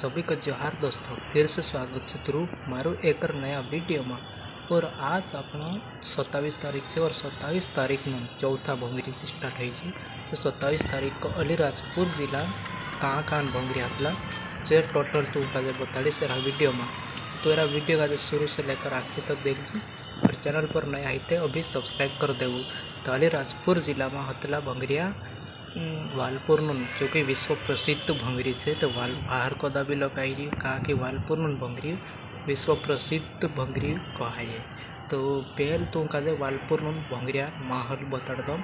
सभी को जोहार दोस्तों, फिर से स्वागत है ध्रुव मारू एक नया वीडियो में। और आज अपना 27 तारीख से और 27 तारीख में चौथा भंगीरी स्टार्ट हो। तो 27 तारीख को अलीराजपुर जिला कहाँ कहाँ भंगीरी हाथला जे टोटल तू का बताड़ी से रहा वीडियो में। तो यह वीडियो का शुरू से लेकर आखिर तक देखिए और चैनल पर नया आते अभी सब्सक्राइब कर देव। तो अलीराजपुर जिला में हतला भंगरिया वालपुर जो कि विश्व प्रसिद्ध भंगरी है। तो बाहर कदा भी लगाई कहा कि वालपुर भंगरी विश्व प्रसिद्ध भंगरी कहे। तो पहल तो कहे वालपुर भंगरिया माहौल बता दो।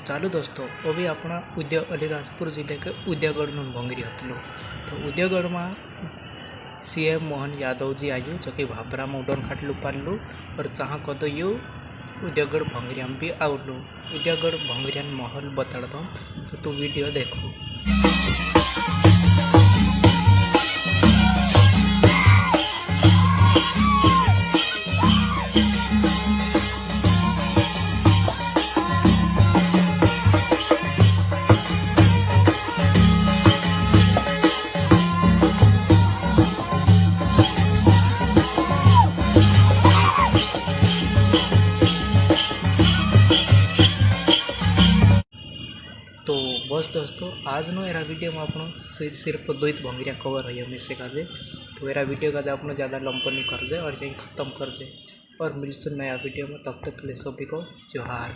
चालू दोस्तों अभी अपना अलीराजपुर जिले के उद्यागढ़ में भंगरी हतलो। तो उद्यागढ़ में सीएम मोहन यादव जी आयु जो कि भाभरा में उड़न खाटलू पालू और जहाँ कदो यू उद्यागढ़ भंगरिया भी आउलू। उद्यागढ़ भंगरिया माहौल बता दो तो तू वीडियो देखो। तो बस दोस्तों आज नो एरा वीडियो में अपनो सिर्फ द्वैत भंगरिया कवर है हमेशा काजे। तो एरा वीडियो का अपना ज़्यादा लंबा नहीं कर जाए और यही ख़त्म कर जाए और मिलते नया वीडियो में। तब तक के लिए सभी को जोहार।